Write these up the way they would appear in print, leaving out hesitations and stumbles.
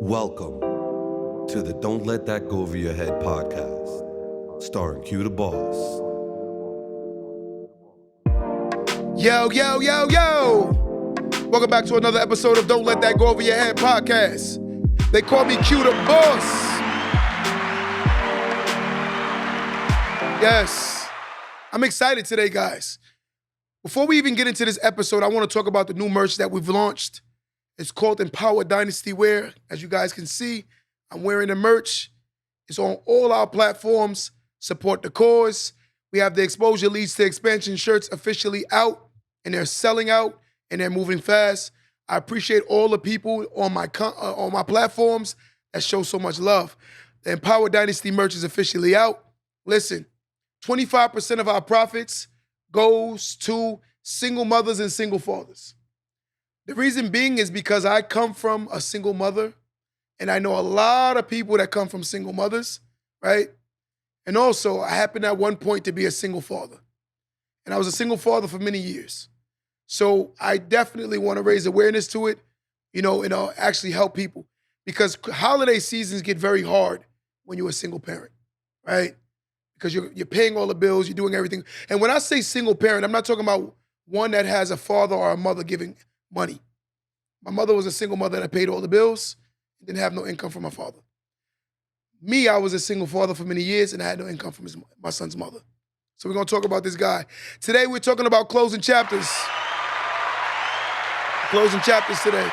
Welcome to the Don't Let That Go Over Your Head podcast, starring Q the Boss. Yo, yo, yo, yo! Welcome back to another episode of Don't Let That Go Over Your Head podcast. They call me Q the Boss. Yes, I'm excited today, guys. Before we even get into this episode, I want to talk about the new merch that we've launched. It's called Empower Dynasty Wear. As you guys can see, I'm wearing the merch. It's on all our platforms. Support the cause. We have the Exposure Leads to Expansion shirts officially out, and they're selling out, and they're moving fast. I appreciate all the people on my platforms that show so much love. The Empower Dynasty merch is officially out. Listen, 25% of our profits goes to single mothers and single fathers. The reason being is because I come from a single mother, and I know a lot of people that come from single mothers, right? And also, I happen at one point to be a single father. And I was a single father for many years. So I definitely want to raise awareness to it, and actually help people. Because holiday seasons get very hard when you're a single parent, right? Because you're paying all the bills, you're doing everything. And when I say single parent, I'm not talking about one that has a father or a mother giving money. My mother was a single mother that paid all the bills and didn't have no income from my father. Me, I was a single father for many years and I had no income from my son's mother. So we're going to talk about this guy. Today, we're talking about closing chapters. Closing chapters today.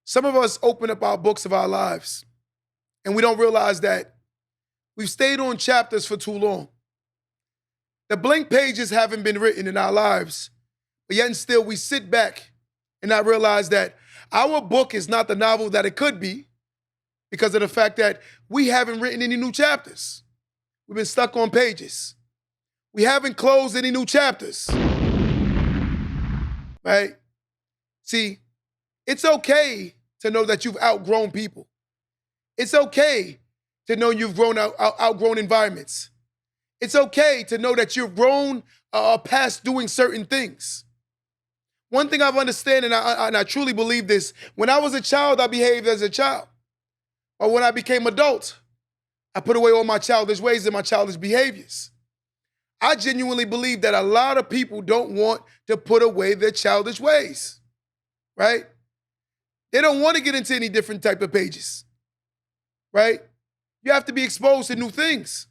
Some of us open up our books of our lives and we don't realize that we've stayed on chapters for too long. The blank pages haven't been written in our lives, but yet and still we sit back and not realize that our book is not the novel that it could be because of the fact that we haven't written any new chapters. We've been stuck on pages. We haven't closed any new chapters, right? See, it's okay to know that you've outgrown people. It's okay to know you've outgrown environments. It's okay to know that you've grown past doing certain things. One thing I've understood, and I truly believe this, when I was a child, I behaved as a child. But when I became adult, I put away all my childish ways and my childish behaviors. I genuinely believe that a lot of people don't want to put away their childish ways, right? They don't want to get into any different type of pages, right? You have to be exposed to new things.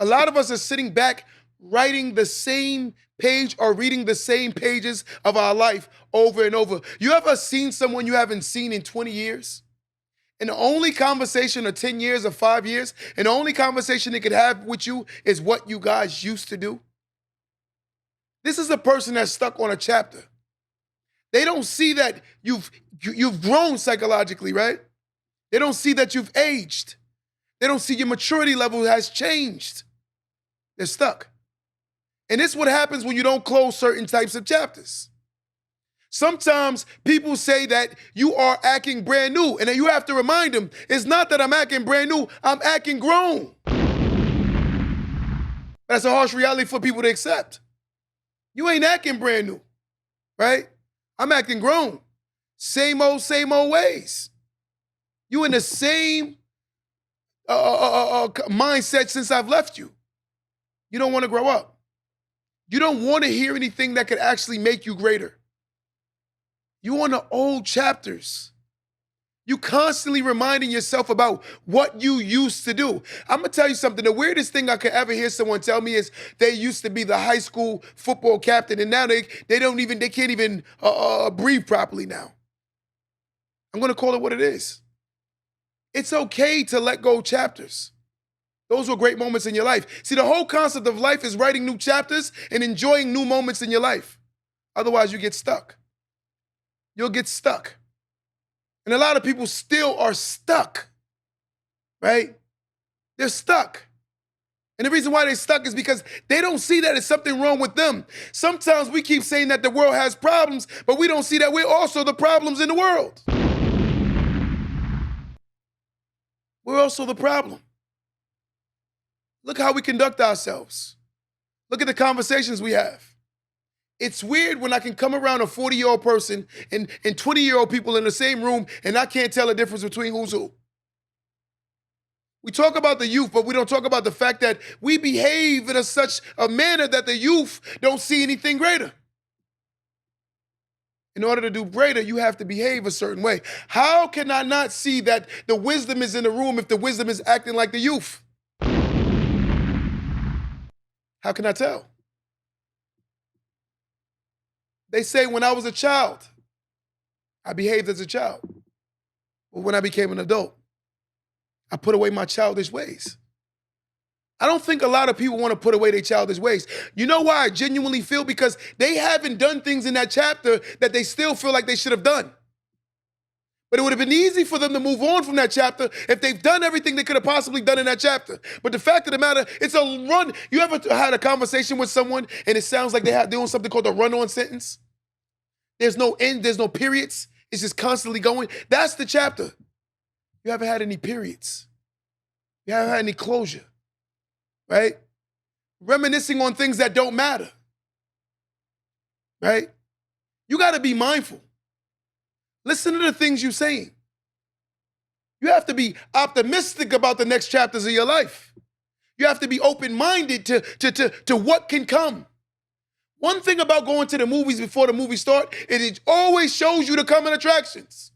A lot of us are sitting back writing the same page or reading the same pages of our life over and over. You ever seen someone you haven't seen in 20 years? And the only conversation of 10 years or 5 years, and the only conversation they could have with you is what you guys used to do? This is a person that's stuck on a chapter. They don't see that you've grown psychologically, right? They don't see that you've aged. They don't see your maturity level has changed. They're stuck. And this is what happens when you don't close certain types of chapters. Sometimes people say that you are acting brand new, and then you have to remind them, it's not that I'm acting brand new, I'm acting grown. That's a harsh reality for people to accept. You ain't acting brand new, right? I'm acting grown. Same old ways. You in the same mindset since I've left you. You don't want to grow up. You don't want to hear anything that could actually make you greater. You on the old chapters. You constantly reminding yourself about what you used to do. I'm going to tell you something. The weirdest thing I could ever hear someone tell me is they used to be the high school football captain, and now they can't even breathe properly now. I'm going to call it what it is. It's okay to let go chapters. Those were great moments in your life. See, the whole concept of life is writing new chapters and enjoying new moments in your life. Otherwise, you get stuck. You'll get stuck. And a lot of people still are stuck, right? They're stuck. And the reason why they're stuck is because they don't see that it's something wrong with them. Sometimes we keep saying that the world has problems, but we don't see that we're also the problems in the world. We're also the problem. Look how we conduct ourselves. Look at the conversations we have. It's weird when I can come around a 40-year-old person and 20-year-old people in the same room and I can't tell the difference between who's who. We talk about the youth, but we don't talk about the fact that we behave in such a manner that the youth don't see anything greater. In order to do greater, you have to behave a certain way. How can I not see that the wisdom is in the room if the wisdom is acting like the youth? How can I tell? They say when I was a child, I behaved as a child. But when I became an adult, I put away my childish ways. I don't think a lot of people want to put away their childish ways. You know why I genuinely feel? Because they haven't done things in that chapter that they still feel like they should have done. But it would have been easy for them to move on from that chapter if they've done everything they could have possibly done in that chapter. But the fact of the matter, it's a run. You ever had a conversation with someone and it sounds like they're doing something called a run-on sentence? There's no end, there's no periods. It's just constantly going. That's the chapter. You haven't had any periods. You haven't had any closure, right? Reminiscing on things that don't matter, right? You got to be mindful. Listen to the things you're saying. You have to be optimistic about the next chapters of your life. You have to be open-minded to what can come. One thing about going to the movies before the movie starts is it always shows you the coming attractions.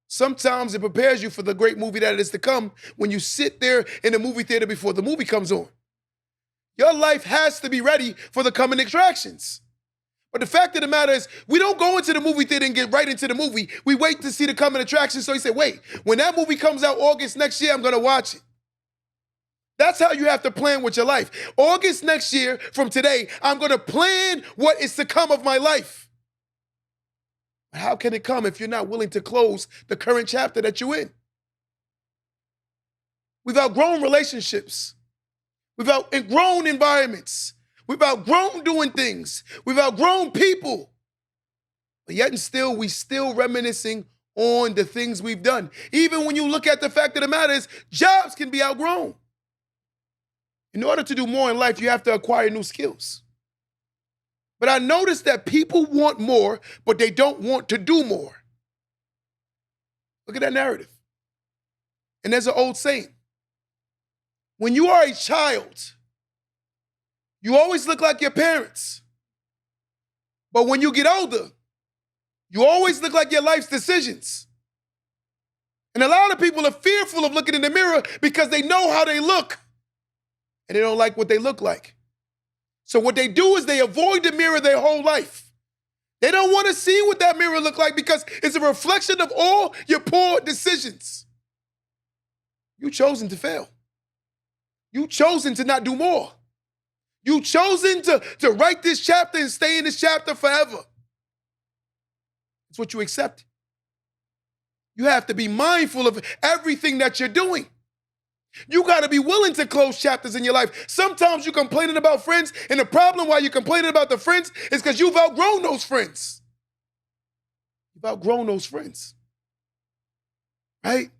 Sometimes it prepares you for the great movie that is to come when you sit there in the movie theater before the movie comes on. Your life has to be ready for the coming attractions. But the fact of the matter is, we don't go into the movie theater and get right into the movie. We wait to see the coming attractions. So you say, wait, when that movie comes out August next year, I'm going to watch it. That's how you have to plan with your life. August next year, from today, I'm going to plan what is to come of my life. How can it come if you're not willing to close the current chapter that you're in? We've outgrown relationships. We've outgrown environments. We've outgrown doing things. We've outgrown people. But yet and still, we still reminiscing on the things we've done. Even when you look at the fact of the matter is, jobs can be outgrown. In order to do more in life, you have to acquire new skills. But I noticed that people want more, but they don't want to do more. Look at that narrative. And there's an old saying. When you are a child, you always look like your parents. But when you get older, you always look like your life's decisions. And a lot of people are fearful of looking in the mirror because they know how they look. And they don't like what they look like. So what they do is they avoid the mirror their whole life. They don't want to see what that mirror look like because it's a reflection of all your poor decisions. You chosen to fail. You chosen to not do more. You chosen to write this chapter and stay in this chapter forever. It's what you accept. You have to be mindful of everything that you're doing. You got to be willing to close chapters in your life. Sometimes you're complaining about friends, and the problem why you're complaining about the friends is because you've outgrown those friends. You've outgrown those friends, right?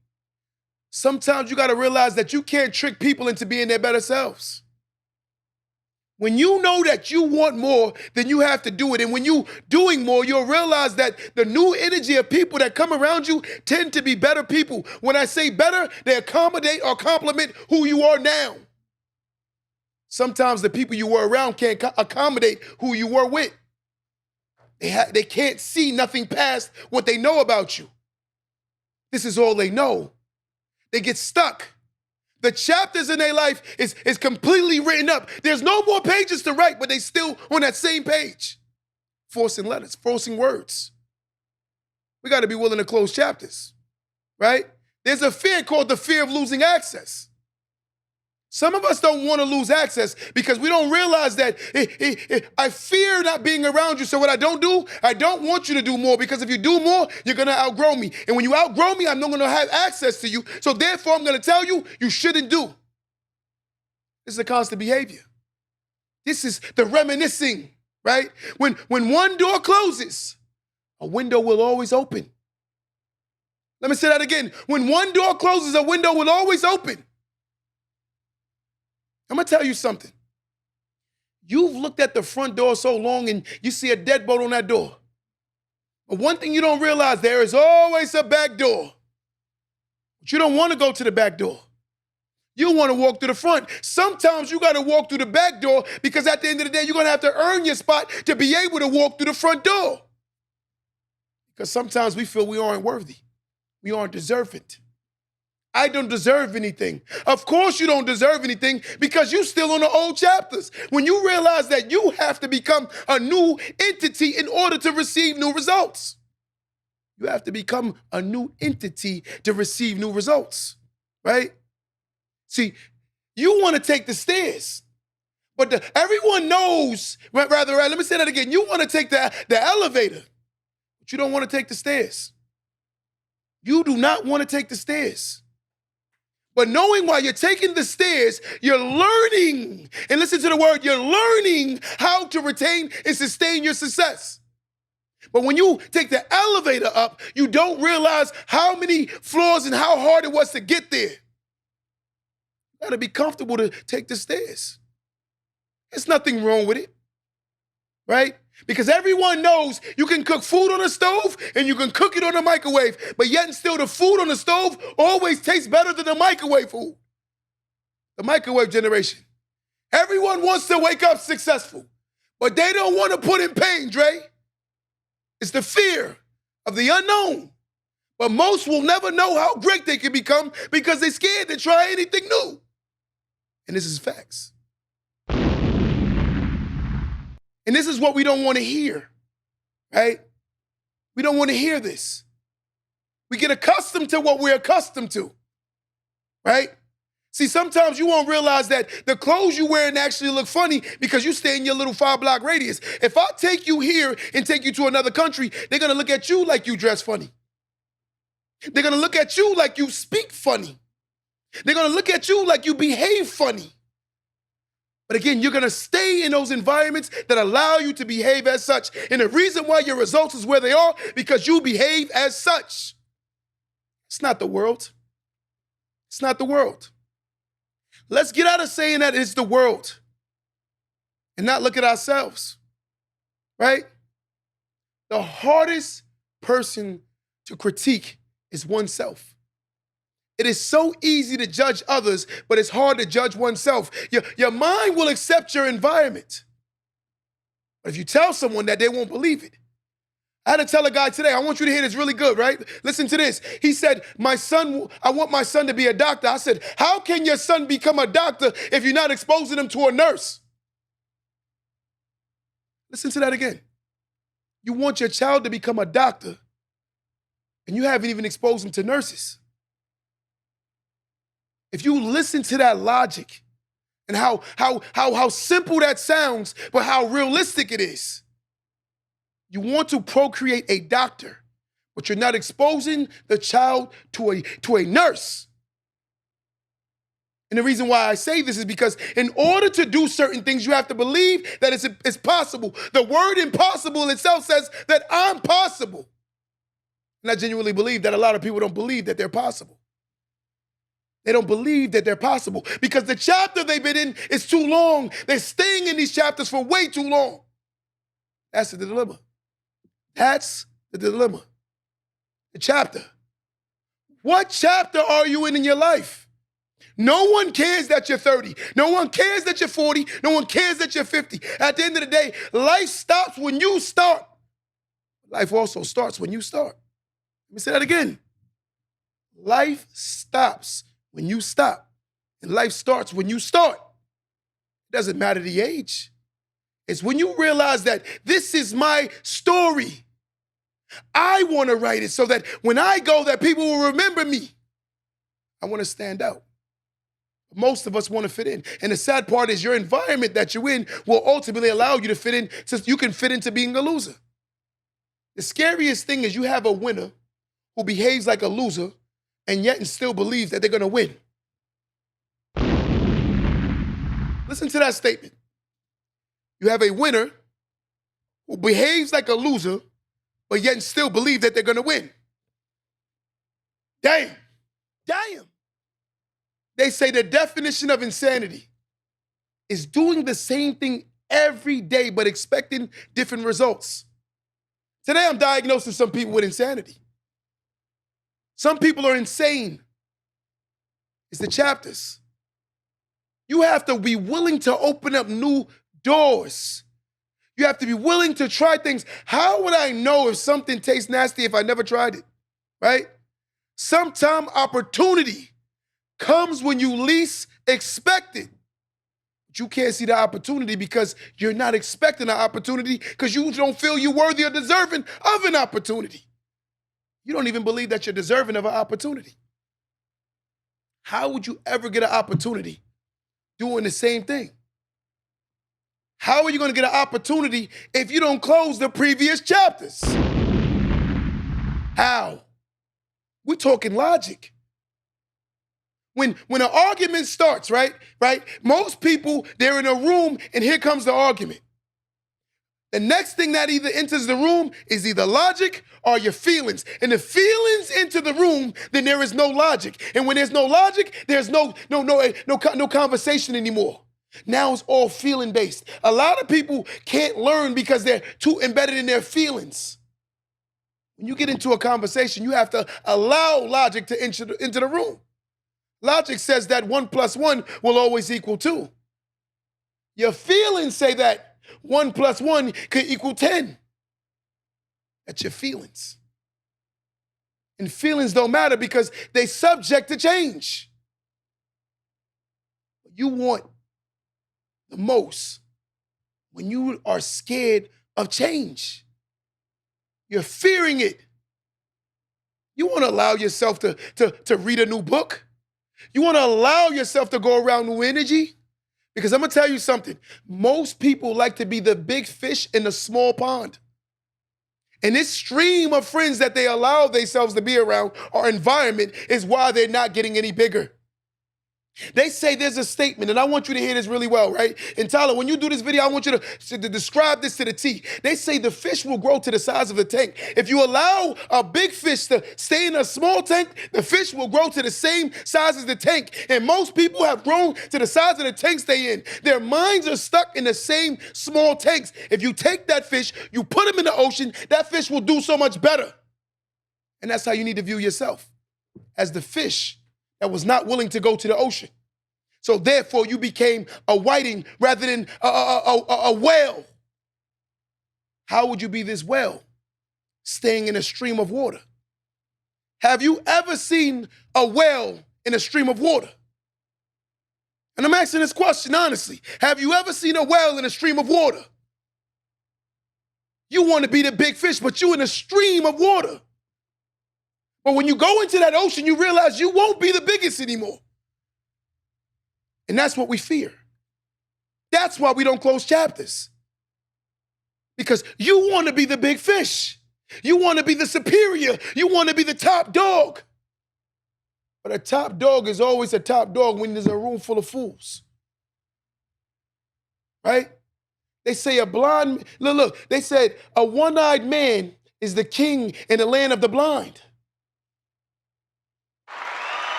Sometimes you got to realize that you can't trick people into being their better selves. When you know that you want more, then you have to do it. And when you doing more, you'll realize that the new energy of people that come around you tend to be better people. When I say better, they accommodate or complement who you are now. Sometimes the people you were around can't accommodate who you were with. They can't see nothing past what they know about you. This is all they know. They get stuck. The chapters in their life is completely written up. There's no more pages to write, but they still on that same page. Forcing letters, forcing words. We got to be willing to close chapters, right? There's a fear called the fear of losing access. Some of us don't want to lose access because we don't realize that I fear not being around you. So what I don't do, I don't want you to do more because if you do more, you're going to outgrow me. And when you outgrow me, I'm not going to have access to you. So therefore, I'm going to tell you, you shouldn't do. This is a constant behavior. This is the reminiscing, right? When one door closes, a window will always open. Let me say that again. When one door closes, a window will always open. I'm going to tell you something. You've looked at the front door so long and you see a deadbolt on that door. But one thing you don't realize, there is always a back door. But you don't want to go to the back door. You want to walk through the front. Sometimes you got to walk through the back door because at the end of the day, you're going to have to earn your spot to be able to walk through the front door. Because sometimes we feel we aren't worthy. We aren't deserving. I don't deserve anything. Of course you don't deserve anything because you're still on the old chapters. When you realize that you have to become a new entity in order to receive new results. You have to become a new entity to receive new results, right? See, you want to take the stairs, but everyone knows, let me say that again. You want to take the elevator, but you don't want to take the stairs. You do not want to take the stairs. But knowing while you're taking the stairs, you're learning, and listen to the word, you're learning how to retain and sustain your success. But when you take the elevator up, you don't realize how many floors and how hard it was to get there. You gotta be comfortable to take the stairs. There's nothing wrong with it, right? Because everyone knows you can cook food on a stove and you can cook it on a microwave, but yet and still the food on the stove always tastes better than the microwave food. The microwave generation. Everyone wants to wake up successful, but they don't want to put in pain, Dre. It's the fear of the unknown. But most will never know how great they can become because they're scared to try anything new. And this is facts. And this is what we don't want to hear, right? We don't want to hear this. We get accustomed to what we're accustomed to, right? See, sometimes you won't realize that the clothes you wearing actually look funny because you stay in your little 5-block radius. If I take you here and take you to another country, they're going to look at you like you dress funny. They're going to look at you like you speak funny. They're going to look at you like you behave funny. But again, you're going to stay in those environments that allow you to behave as such. And the reason why your results is where they are, because you behave as such. It's not the world. It's not the world. Let's get out of saying that it's the world and not look at ourselves, right? The hardest person to critique is oneself. It is so easy to judge others, but it's hard to judge oneself. Your mind will accept your environment. But if you tell someone that, they won't believe it. I had to tell a guy today, I want you to hear this really good, right? Listen to this. He said, I want my son to be a doctor. I said, how can your son become a doctor if you're not exposing him to a nurse? Listen to that again. You want your child to become a doctor, and you haven't even exposed him to nurses. If you listen to that logic and how simple that sounds, but how realistic it is, you want to procreate a doctor, but you're not exposing the child to a nurse. And the reason why I say this is because in order to do certain things, you have to believe that it's possible. The word impossible itself says that I'm possible. And I genuinely believe that a lot of people don't believe that they're possible. They don't believe that they're possible because the chapter they've been in is too long. They're staying in these chapters for way too long. That's the dilemma. That's the dilemma. The chapter. What chapter are you in your life? No one cares that you're 30. No one cares that you're 40. No one cares that you're 50. At the end of the day, life stops when you start. Life also starts when you start. Let me say that again. Life stops when you stop. And life starts when you start. It doesn't matter the age. It's when you realize that this is my story. I want to write it so that when I go, that people will remember me. I want to stand out. Most of us want to fit in. And the sad part is your environment that you're in will ultimately allow you to fit in so you can fit into being a loser. The scariest thing is you have a winner who behaves like a loser and yet and still believes that they're going to win. Listen to that statement. You have a winner who behaves like a loser, but yet and still believe that they're going to win. Damn. Damn. They say the definition of insanity is doing the same thing every day, but expecting different results. Today, I'm diagnosing some people with insanity. Some people are insane. It's the chapters. You have to be willing to open up new doors. You have to be willing to try things. How would I know if something tastes nasty if I never tried it, right? Sometime opportunity comes when you least expect it. But you can't see the opportunity because you're not expecting an opportunity because you don't feel you're worthy or deserving of an opportunity. You don't even believe that you're deserving of an opportunity. How would you ever get an opportunity doing the same thing? How are you going to get an opportunity if you don't close the previous chapters? How? We're talking logic. When an argument starts, right? Most people, they're in a room and here comes the argument. The next thing that either enters the room is either logic or your feelings. And the feelings enter the room, then there is no logic. And when there's no logic, there's no conversation anymore. Now it's all feeling based. A lot of people can't learn because they're too embedded in their feelings. When you get into a conversation, you have to allow logic to enter the room. Logic says that 1 + 1 will always equal 2. Your feelings say that 1 + 1 could equal 10. That's your feelings. And feelings don't matter because they subject to change. You want the most when you are scared of change. You're fearing it. You want to allow yourself to read a new book? You want to allow yourself to go around new energy? Because I'm going to tell you something. Most people like to be the big fish in the small pond. And this stream of friends that they allow themselves to be around, our environment, is why they're not getting any bigger. They say there's a statement, and I want you to hear this really well, right? And Tyler, when you do this video, I want you to describe this to the T. They say the fish will grow to the size of the tank. If you allow a big fish to stay in a small tank, the fish will grow to the same size as the tank. And most people have grown to the size of the tanks they in. Their minds are stuck in the same small tanks. If you take that fish, you put him in the ocean, that fish will do so much better. And that's how you need to view yourself, as the fish that was not willing to go to the ocean. So therefore, you became a whiting rather than a whale. How would you be this whale? Staying in a stream of water. Have you ever seen a whale in a stream of water? And I'm asking this question honestly. Have you ever seen a whale in a stream of water? You want to be the big fish, but you're in a stream of water. But when you go into that ocean, you realize you won't be the biggest anymore. And that's what we fear. That's why we don't close chapters. Because you want to be the big fish. You want to be the superior. You want to be the top dog. But a top dog is always a top dog when there's a room full of fools. Right? They say a blind, look, they said a one-eyed man is the king in the land of the blind.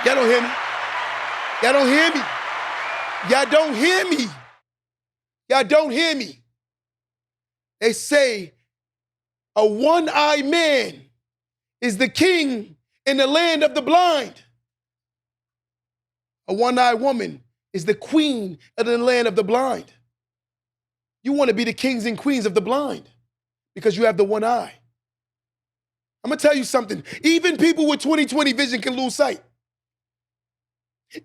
Y'all don't hear me? Y'all don't hear me? Y'all don't hear me? Y'all don't hear me? They say a one-eyed man is the king in the land of the blind. A one-eyed woman is the queen of the land of the blind. You want to be the kings and queens of the blind because you have the one eye. I'm going to tell you something. Even people with 20/20 vision can lose sight.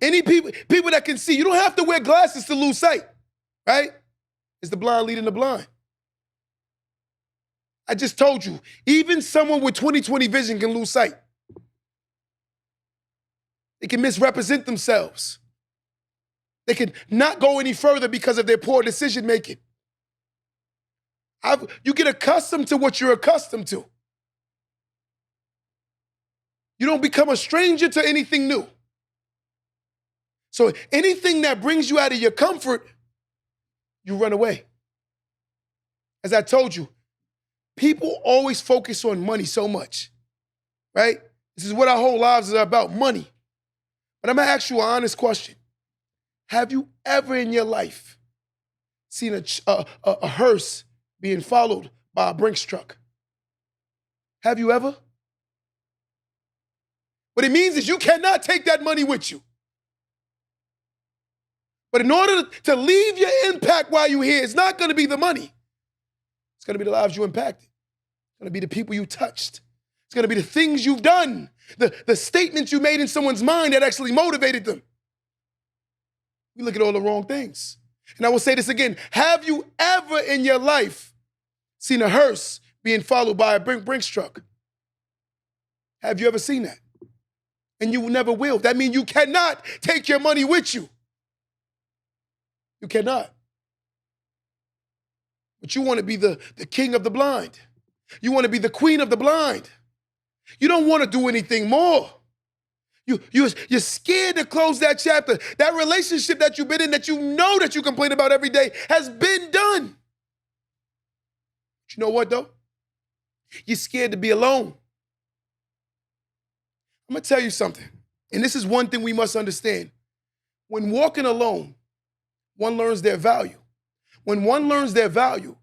Any people that can see, you don't have to wear glasses to lose sight, right? It's the blind leading the blind. I just told you, even someone with 20/20 vision can lose sight. They can misrepresent themselves. They can not go any further because of their poor decision making. You get accustomed to what you're accustomed to. You don't become a stranger to anything new. So anything that brings you out of your comfort, you run away. As I told you, people always focus on money so much, right? This is what our whole lives are about, money. But I'm gonna ask you an honest question. Have you ever in your life seen a hearse being followed by a Brinks truck? Have you ever? What it means is you cannot take that money with you. But in order to leave your impact while you're here, it's not going to be the money. It's going to be the lives you impacted. It's going to be the people you touched. It's going to be the things you've done, the statements you made in someone's mind that actually motivated them. We look at all the wrong things. And I will say this again. Have you ever in your life seen a hearse being followed by a Brinks truck? Have you ever seen that? And you never will. That means you cannot take your money with you. You cannot. But you want to be the king of the blind. You want to be the queen of the blind. You don't want to do anything more. You're scared to close that chapter. That relationship that you've been in that you know that you complain about every day has been done. But you know what, though? You're scared to be alone. I'm going to tell you something, and this is one thing we must understand. When walking alone, one learns their value. When one learns their value,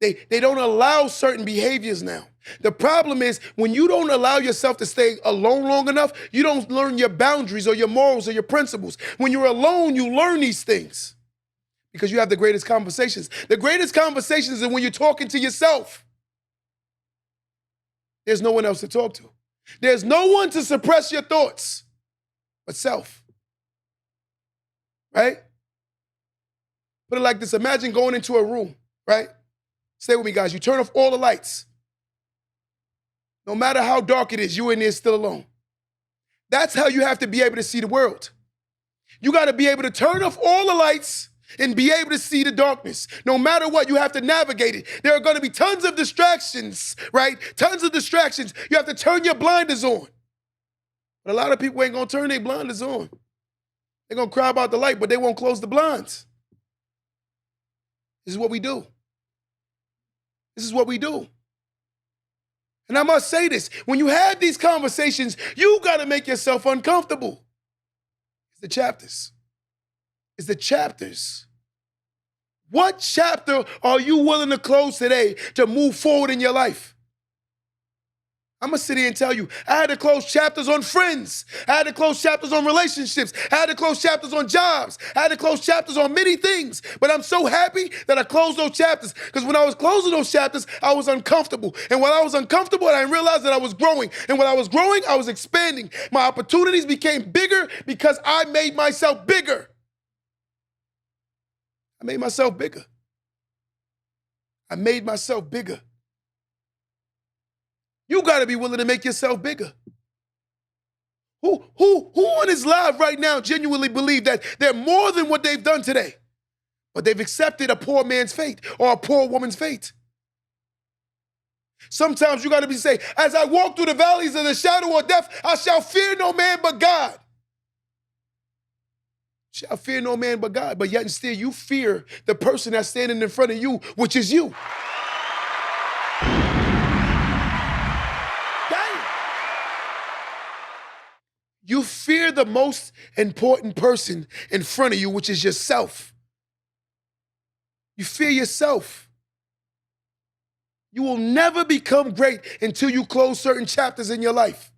they don't allow certain behaviors now. The problem is when you don't allow yourself to stay alone long enough, you don't learn your boundaries or your morals or your principles. When you're alone, you learn these things because you have the greatest conversations. The greatest conversations are when you're talking to yourself. There's no one else to talk to. There's no one to suppress your thoughts but self. Right? Put it like this. Imagine going into a room, right? Stay with me, guys. You turn off all the lights. No matter how dark it is, you're in there still alone. That's how you have to be able to see the world. You got to be able to turn off all the lights and be able to see the darkness. No matter what, you have to navigate it. There are going to be tons of distractions, right? Tons of distractions. You have to turn your blinders on. But a lot of people ain't going to turn their blinders on. They're going to cry about the light, but they won't close the blinds. This is what we do. This is what we do. And I must say this, when you have these conversations, you got to make yourself uncomfortable. It's the chapters. It's the chapters. What chapter are you willing to close today to move forward in your life? I'm going to sit here and tell you, I had to close chapters on friends. I had to close chapters on relationships. I had to close chapters on jobs. I had to close chapters on many things. But I'm so happy that I closed those chapters because when I was closing those chapters, I was uncomfortable. And while I was uncomfortable, I realized that I was growing. And when I was growing, I was expanding. My opportunities became bigger because I made myself bigger. I made myself bigger. I made myself bigger. You got to be willing to make yourself bigger. Who on this live right now genuinely believe that they're more than what they've done today, but they've accepted a poor man's fate or a poor woman's fate? Sometimes you got to be say, as I walk through the valleys of the shadow of death, I shall fear no man but God. Shall fear no man but God, but yet and still you fear the person that's standing in front of you, which is you. You fear the most important person in front of you, which is yourself. You fear yourself. You will never become great until you close certain chapters in your life.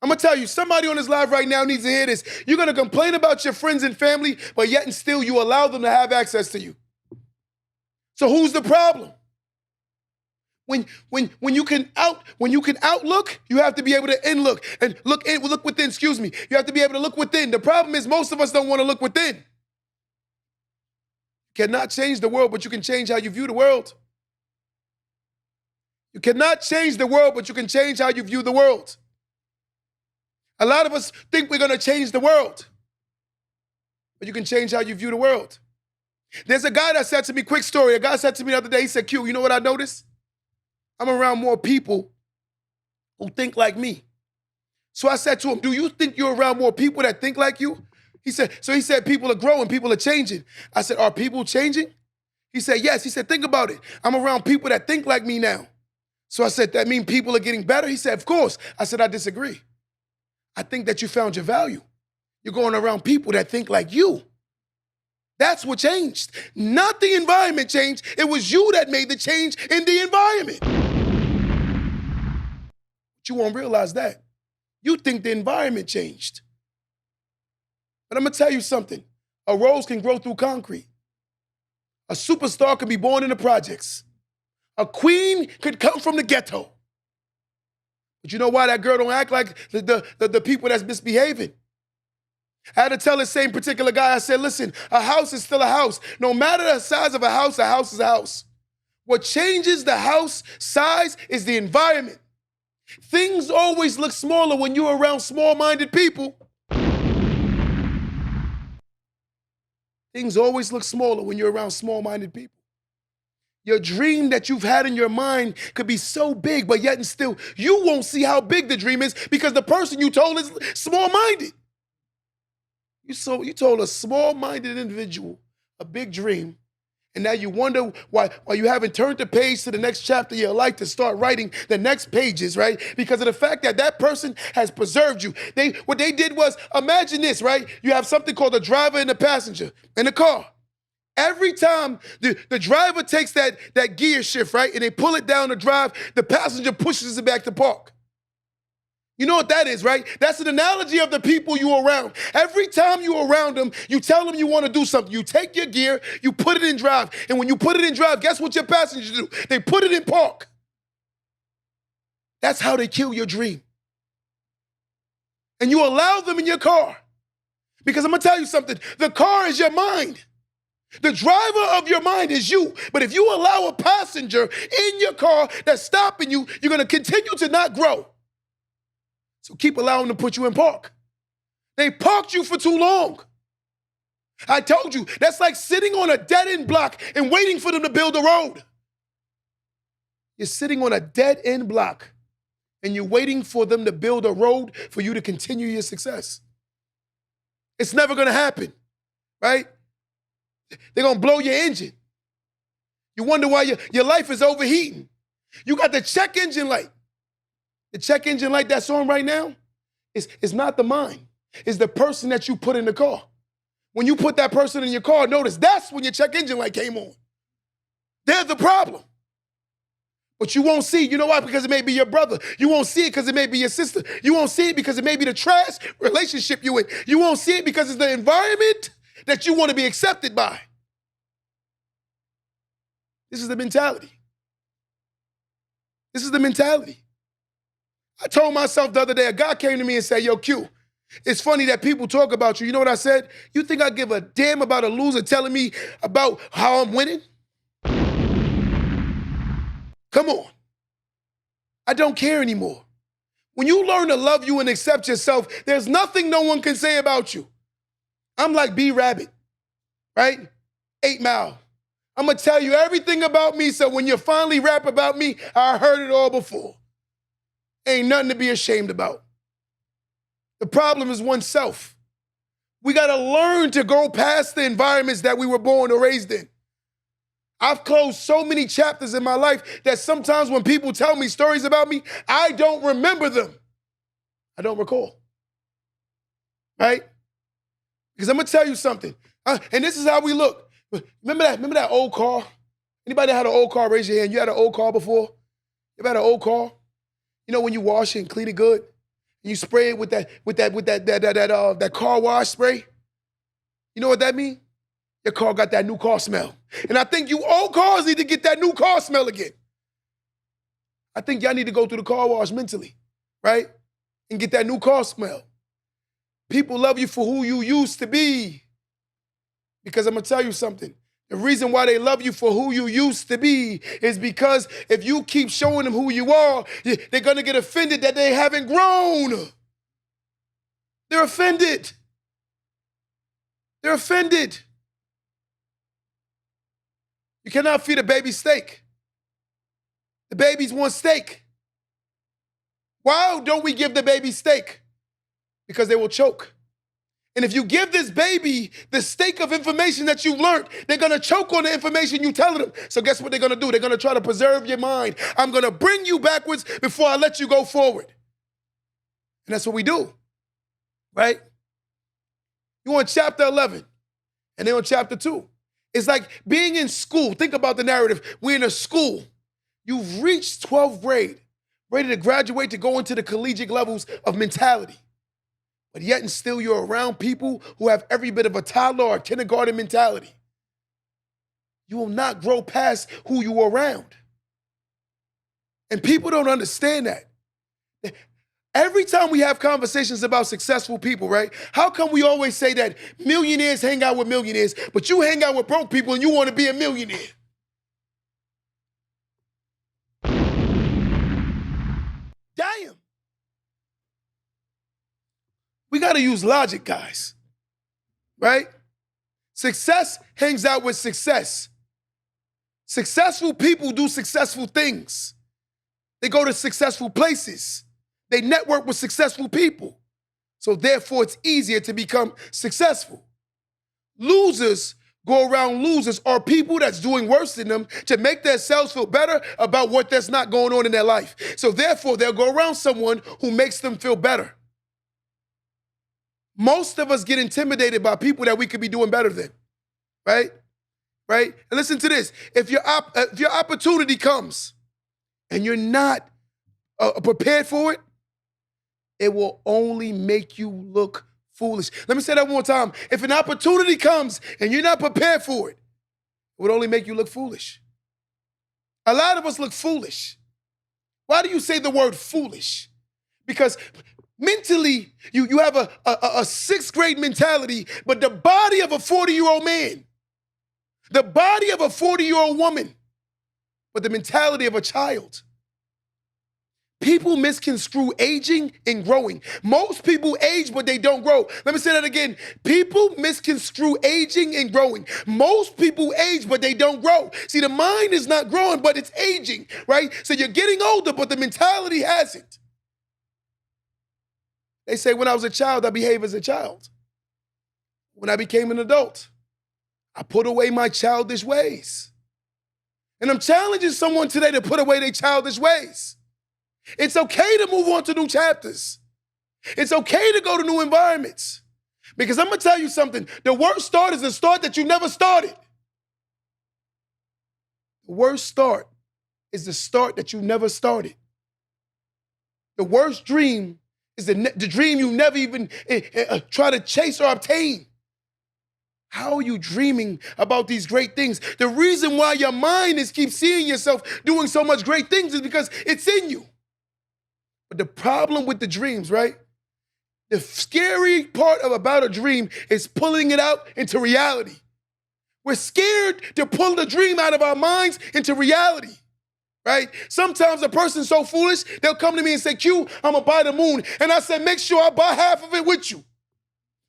I'm going to tell you, somebody on this live right now needs to hear this. You're going to complain about your friends and family, but yet and still you allow them to have access to you. So who's the problem? When you can outlook, you have to be able to inlook and look within, excuse me. You have to be able to look within. The problem is most of us don't want to look within. You cannot change the world, but you can change how you view the world. You cannot change the world, but you can change how you view the world. A lot of us think we're going to change the world, but you can change how you view the world. There's a guy that said to me, quick story, a guy said to me the other day, he said, Q, you know what I noticed? I'm around more people who think like me. So I said to him, do you think you're around more people that think like you? He said people are growing, people are changing. I said, are people changing? He said, yes. He said, think about it. I'm around people that think like me now. So I said, that mean people are getting better? He said, of course. I said, I disagree. I think that you found your value. You're going around people that think like you. That's what changed. Not the environment changed. It was you that made the change in the environment. But you won't realize that. You think the environment changed. But I'm going to tell you something. A rose can grow through concrete. A superstar can be born in the projects. A queen could come from the ghetto. But you know why that girl don't act like the people that's misbehaving? I had to tell the same particular guy, I said, listen, a house is still a house. No matter the size of a house is a house. What changes the house size is the environment. Things always look smaller when you're around small-minded people. Things always look smaller when you're around small-minded people. Your dream that you've had in your mind could be so big, but yet and still, you won't see how big the dream is because the person you told is small-minded. You told a small-minded individual a big dream, and now you wonder why you haven't turned the page to the next chapter of your life to start writing the next pages, right? Because of the fact that that person has preserved you. What they did was, imagine this, right? You have something called a driver and a passenger in the car. Every time the driver takes that gear shift, right, and they pull it down the drive, the passenger pushes it back to park. You know what that is, right? That's an analogy of the people you're around. Every time you're around them, you tell them you want to do something. You take your gear, you put it in drive. And when you put it in drive, guess what your passengers do? They put it in park. That's how they kill your dream. And you allow them in your car. Because I'm going to tell you something. The car is your mind. The driver of your mind is you. But if you allow a passenger in your car that's stopping you, you're going to continue to not grow. So keep allowing them to put you in park. They parked you for too long. I told you, that's like sitting on a dead-end block and waiting for them to build a road. You're sitting on a dead-end block and you're waiting for them to build a road for you to continue your success. It's never going to happen, right? They're going to blow your engine. You wonder why your life is overheating. You got the check engine light. The check engine light that's on right now is not the mind. It's the person that you put in the car. When you put that person in your car, notice that's when your check engine light came on. They're the problem. But you won't see. You know why? Because it may be your brother. You won't see it because it may be your sister. You won't see it because it may be the trash relationship you in. You won't see it because it's the environment that you want to be accepted by. This is the mentality. This is the mentality. I told myself the other day, a guy came to me and said, yo, Q, it's funny that people talk about you. You know what I said? You think I give a damn about a loser telling me about how I'm winning? Come on. I don't care anymore. When you learn to love you and accept yourself, there's nothing no one can say about you. I'm like B Rabbit, right? 8 Mile. I'm going to tell you everything about me so when you finally rap about me, I heard it all before. Ain't nothing to be ashamed about. The problem is oneself. We got to learn to go past the environments that we were born or raised in. I've closed so many chapters in my life that sometimes when people tell me stories about me, I don't remember them. I don't recall. Right? Because I'm going to tell you something. And this is how we look. Remember that old car? Anybody had an old car? Raise your hand. You had an old car before? You ever had an old car? You know when you wash it and clean it good, and you spray it with that car wash spray? You know what that means? Your car got that new car smell. And I think you old cars need to get that new car smell again. I think y'all need to go through the car wash mentally, right? And get that new car smell. People love you for who you used to be. Because I'm going to tell you something. The reason why they love you for who you used to be is because if you keep showing them who you are, they're going to get offended that they haven't grown. They're offended. They're offended. You cannot feed a baby steak. The babies want steak. Why don't we give the baby steak? Because they will choke. And if you give this baby the steak of information that you've learned, they're going to choke on the information you tell them. So guess what they're going to do? They're going to try to preserve your mind. I'm going to bring you backwards before I let you go forward. And that's what we do, right? You on chapter 11. And then on chapter 2, it's like being in school. Think about the narrative. We're in a school. You've reached 12th grade, ready to graduate to go into the collegiate levels of mentality. But yet and still you're around people who have every bit of a toddler or a kindergarten mentality. You will not grow past who you are around. And people don't understand that. Every time we have conversations about successful people, right? How come we always say that millionaires hang out with millionaires, but you hang out with broke people and you want to be a millionaire? Damn. We got to use logic, guys, right? Success hangs out with success. Successful people do successful things. They go to successful places. They network with successful people. So therefore, it's easier to become successful. Losers go around losers or people that's doing worse than them to make themselves feel better about what that's not going on in their life. So therefore, they'll go around someone who makes them feel better. Most of us get intimidated by people that we could be doing better than, right? Right? And listen to this. If your opportunity comes and you're not prepared for it, it will only make you look foolish. Let me say that one more time. If an opportunity comes and you're not prepared for it, it would only make you look foolish. A lot of us look foolish. Why do you say the word foolish? Because mentally, you have a sixth grade mentality, but the body of a 40-year-old man, the body of a 40-year-old woman, but the mentality of a child. People misconstrue aging and growing. Most people age, but they don't grow. Let me say that again. People misconstrue aging and growing. Most people age, but they don't grow. See, the mind is not growing, but it's aging, right? So you're getting older, but the mentality hasn't. They say, when I was a child, I behaved as a child. When I became an adult, I put away my childish ways. And I'm challenging someone today to put away their childish ways. It's okay to move on to new chapters. It's okay to go to new environments. Because I'm going to tell you something. The worst start is the start that you never started. The worst start is the start that you never started. The worst dream is the dream you never even try to chase or obtain. How are you dreaming about these great things? The reason why your mind keeps seeing yourself doing so much great things is because it's in you. But the problem with the dreams, right? The scary part about a dream is pulling it out into reality. We're scared to pull the dream out of our minds into reality, right? Sometimes a person's so foolish, they'll come to me and say, Q, I'm gonna buy the moon. And I said, make sure I buy half of it with you.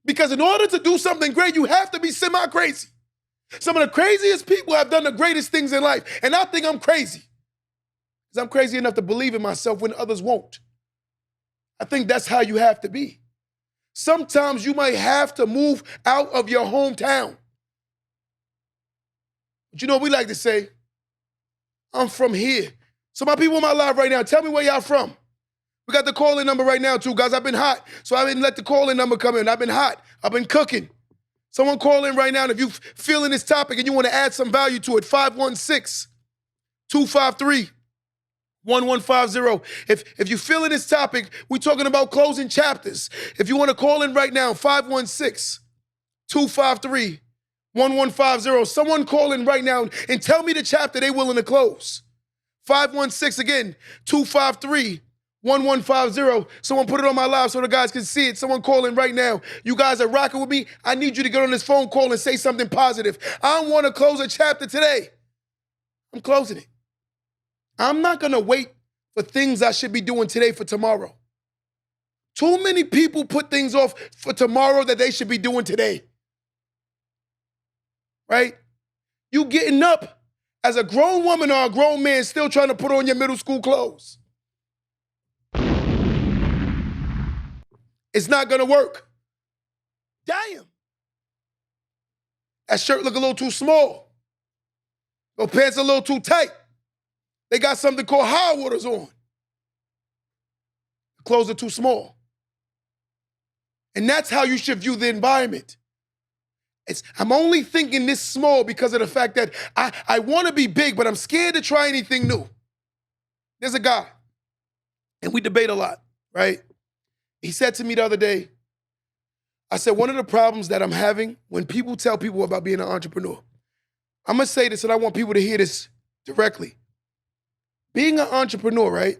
Because in order to do something great, you have to be semi-crazy. Some of the craziest people have done the greatest things in life. And I think I'm crazy. Because I'm crazy enough to believe in myself when others won't. I think that's how you have to be. Sometimes you might have to move out of your hometown. But you know what we like to say? I'm from here. So my people in my live right now, tell me where y'all from. We got the call-in number right now too, guys. I've been hot, so I didn't let the call-in number come in. I've been hot. I've been cooking. Someone call in right now, and if you're feeling this topic and you want to add some value to it, 516-253-1150. If you're feeling this topic, we're talking about closing chapters. If you want to call in right now, 516-253-1150. Someone call in right now and tell me the chapter they're willing to close. 516, again, 253-1150. Someone put it on my live so the guys can see it. Someone call in right now. You guys are rocking with me. I need you to get on this phone call and say something positive. I want to close a chapter today. I'm closing it. I'm not going to wait for things I should be doing today for tomorrow. Too many people put things off for tomorrow that they should be doing today. Right? You getting up as a grown woman or a grown man still trying to put on your middle school clothes. It's not going to work. Damn. That shirt look a little too small. Those pants a little too tight. They got something called high waters on. The clothes are too small. And that's how you should view the environment. I'm only thinking this small because of the fact that I want to be big, but I'm scared to try anything new. There's a guy, and we debate a lot, right? He said to me the other day, I said, one of the problems that I'm having when people tell people about being an entrepreneur, I'm going to say this and I want people to hear this directly. Being an entrepreneur, right?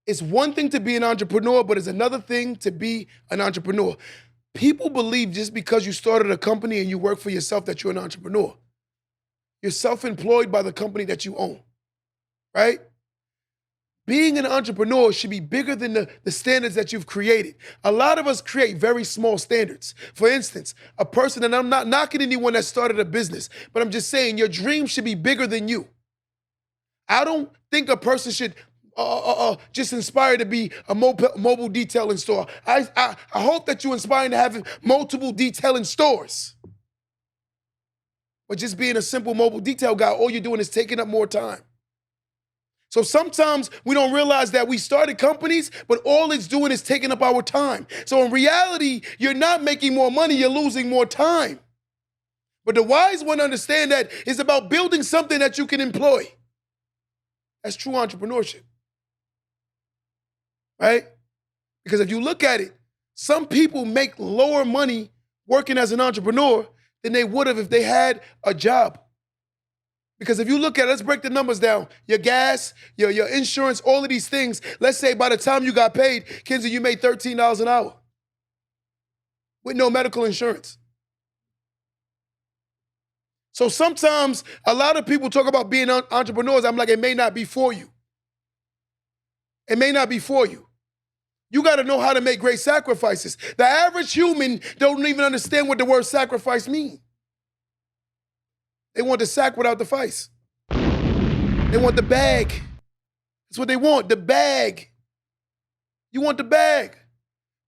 It's one thing to be an entrepreneur, but it's another thing to be an entrepreneur. People believe just because you started a company and you work for yourself that you're an entrepreneur. You're self-employed by the company that you own, right? Being an entrepreneur should be bigger than the standards that you've created. A lot of us create very small standards. For instance, a person, and I'm not knocking anyone that started a business, but I'm just saying your dream should be bigger than you. I don't think a person should just inspire to be a mobile detailing store. I hope that you inspire to have multiple detailing stores. But just being a simple mobile detail guy, all you're doing is taking up more time. So sometimes we don't realize that we started companies, but all it's doing is taking up our time. So in reality, you're not making more money, you're losing more time. But the wise one understand that it's about building something that you can employ. That's true entrepreneurship, right? Because if you look at it, some people make lower money working as an entrepreneur than they would have if they had a job. Because if you look at it, let's break the numbers down. Your gas, your insurance, all of these things. Let's say by the time you got paid, Kenzie, you made $13 an hour with no medical insurance. So sometimes a lot of people talk about being entrepreneurs. I'm like, it may not be for you. It may not be for you. You got to know how to make great sacrifices. The average human don't even understand what the word sacrifice means. They want the sack without the face. They want the bag. That's what they want, the bag. You want the bag,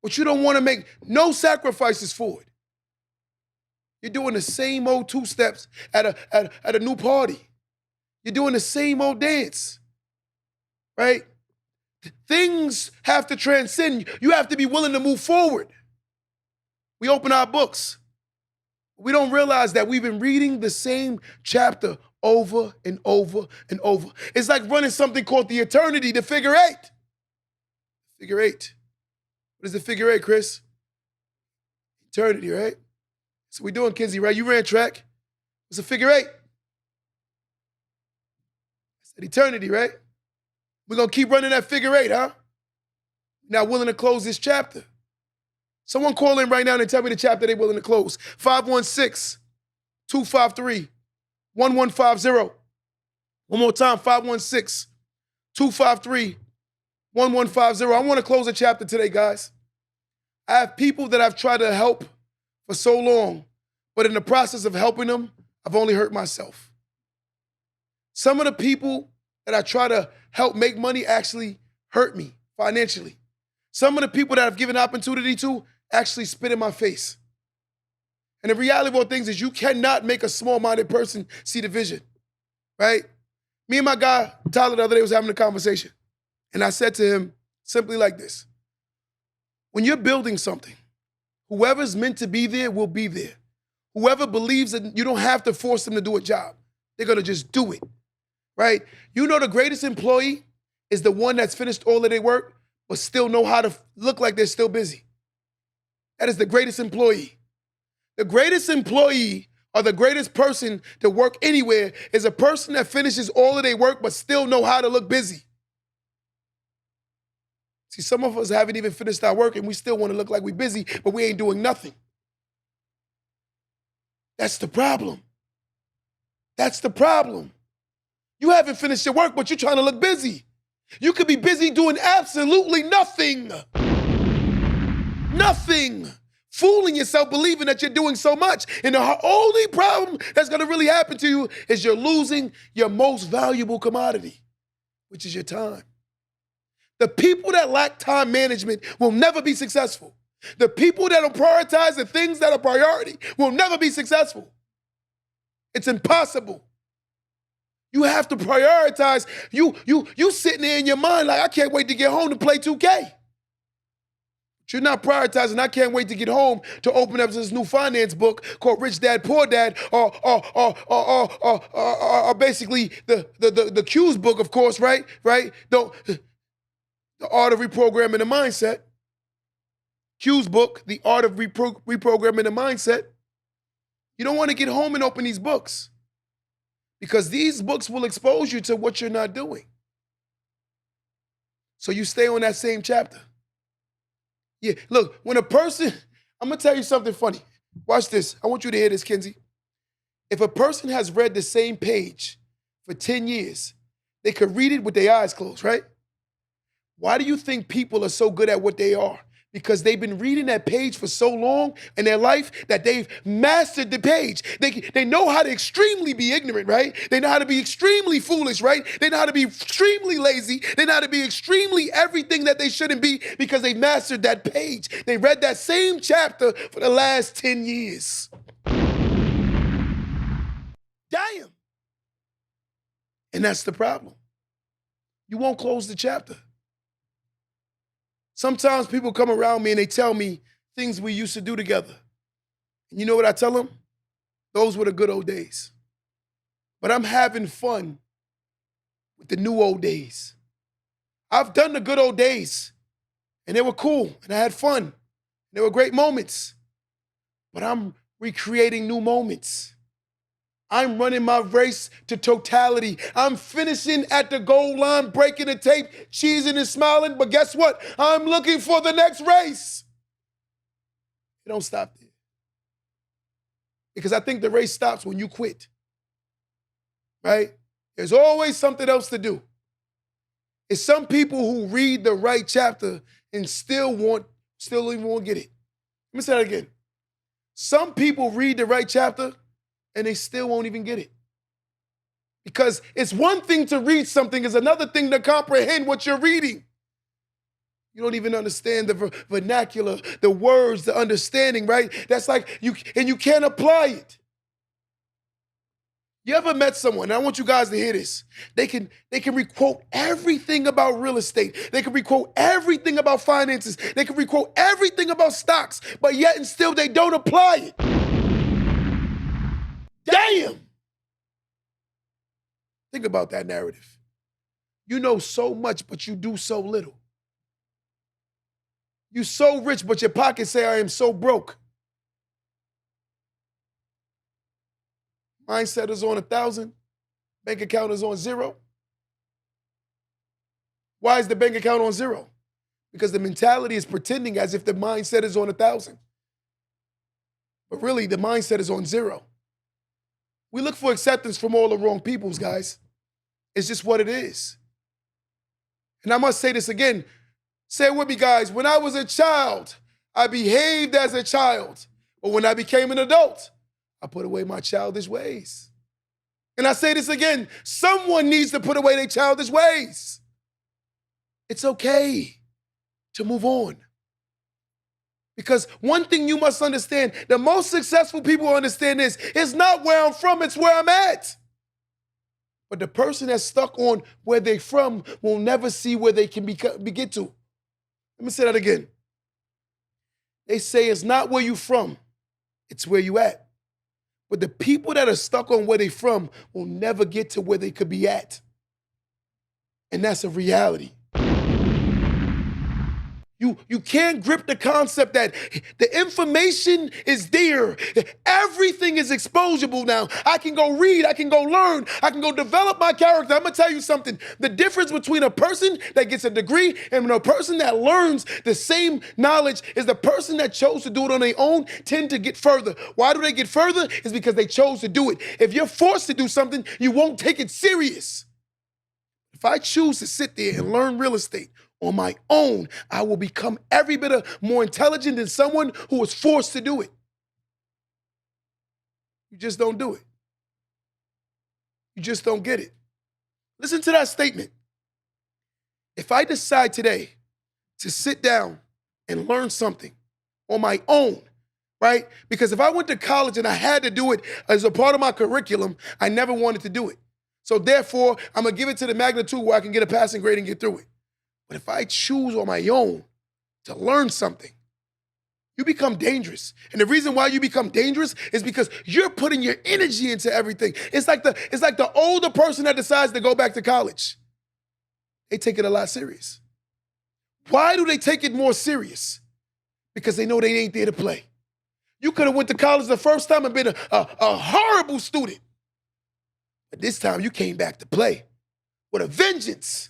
but you don't want to make no sacrifices for it. You're doing the same old two steps at a new party. You're doing the same old dance, right? Things have to transcend. You have to be willing to move forward. We open our books. We don't realize that we've been reading the same chapter over and over and over. It's like running something called the eternity, the figure eight. Figure eight. What is the figure eight, Chris? Eternity, right? So we're doing, Kenzie, right? You ran track. It's a figure eight. I said eternity, right? We're going to keep running that figure eight, huh? Not willing to close this chapter. Someone call in right now and tell me the chapter they're willing to close. 516-253-1150. One more time, 516-253-1150. I want to close a chapter today, guys. I have people that I've tried to help for so long, but in the process of helping them, I've only hurt myself. Some of the people that I try to help make money actually hurt me financially. Some of the people that I've given opportunity to actually spit in my face. And the reality of all things is you cannot make a small-minded person see the vision, right? Me and my guy, Tyler, the other day was having a conversation. And I said to him simply like this. When you're building something, whoever's meant to be there will be there. Whoever believes that you don't have to force them to do a job. They're going to just do it, right? You know the greatest employee is the one that's finished all of their work but still know how to look like they're still busy. That is the greatest employee. The greatest employee or the greatest person to work anywhere is a person that finishes all of their work but still know how to look busy. See, some of us haven't even finished our work and we still want to look like we're busy, but we ain't doing nothing. That's the problem. That's the problem. You haven't finished your work, but you're trying to look busy. You could be busy doing absolutely nothing. Nothing. Fooling yourself, believing that you're doing so much. And the only problem that's going to really happen to you is you're losing your most valuable commodity, which is your time. The people that lack time management will never be successful. The people that don't prioritize the things that are priority will never be successful. It's impossible. You have to prioritize. You sitting there in your mind like, I can't wait to get home to play 2K. But you're not prioritizing. I can't wait to get home to open up this new finance book called Rich Dad Poor Dad, or basically the Q's book, of course, right? The Art of Reprogramming the Mindset. Q's book, The Art of Reprogramming the Mindset. You don't want to get home and open these books because these books will expose you to what you're not doing. So you stay on that same chapter. Yeah, look, when a person, I'm going to tell you something funny. Watch this. I want you to hear this, Kenzie. If a person has read the same page for 10 years, they could read it with their eyes closed, right? Why do you think people are so good at what they are? Because they've been reading that page for so long in their life that they've mastered the page. They know how to extremely be ignorant, right? They know how to be extremely foolish, right? They know how to be extremely lazy. They know how to be extremely everything that they shouldn't be because they mastered that page. They read that same chapter for the last 10 years. Damn. And that's the problem. You won't close the chapter. Sometimes people come around me and they tell me things we used to do together. And you know what I tell them? Those were the good old days. But I'm having fun with the new old days. I've done the good old days, and they were cool, and I had fun. They were great moments. But I'm recreating new moments. I'm running my race to totality. I'm finishing at the goal line, breaking the tape, cheesing and smiling. But guess what? I'm looking for the next race. It don't stop there. Because I think the race stops when you quit. Right? There's always something else to do. It's some people who read the right chapter and still even won't get it. Let me say that again. Some people read the right chapter and they still won't even get it. Because it's one thing to read something, it's another thing to comprehend what you're reading. You don't even understand the vernacular, the words, the understanding, right? That's like, you can't apply it. You ever met someone, and I want you guys to hear this, they can requote everything about real estate. They can requote everything about finances. They can requote everything about stocks, but yet and still they don't apply it. Damn! Think about that narrative. You know so much, but you do so little. You so rich, but your pockets say, I am so broke. Mindset is on 1,000. Bank account is on 0. Why is the bank account on 0? Because the mentality is pretending as if the mindset is on 1,000. But really, the mindset is on 0. We look for acceptance from all the wrong peoples, guys. It's just what it is. And I must say this again. Say it with me, guys. When I was a child, I behaved as a child. But when I became an adult, I put away my childish ways. And I say this again. Someone needs to put away their childish ways. It's okay to move on. Because one thing you must understand, the most successful people understand this, it's not where I'm from, it's where I'm at. But the person that's stuck on where they're from will never see where they can get to. Let me say that again. They say it's not where you from, it's where you at. But the people that are stuck on where they're from will never get to where they could be at. And that's a reality. You can't grip the concept that the information is there. Everything is exposable now. I can go read, I can go learn, I can go develop my character. I'm gonna tell you something. The difference between a person that gets a degree and a person that learns the same knowledge is the person that chose to do it on their own tend to get further. Why do they get further? It's because they chose to do it. If you're forced to do something, you won't take it serious. If I choose to sit there and learn real estate on my own, I will become every bit more intelligent than someone who was forced to do it. You just don't do it. You just don't get it. Listen to that statement. If I decide today to sit down and learn something on my own, right? Because if I went to college and I had to do it as a part of my curriculum, I never wanted to do it. So therefore, I'm going to give it to the magnitude where I can get a passing grade and get through it. But if I choose on my own to learn something, you become dangerous. And the reason why you become dangerous is because you're putting your energy into everything. It's like the older person that decides to go back to college. They take it a lot serious. Why do they take it more serious? Because they know they ain't there to play. You could have went to college the first time and been a horrible student. But this time you came back to play with a vengeance.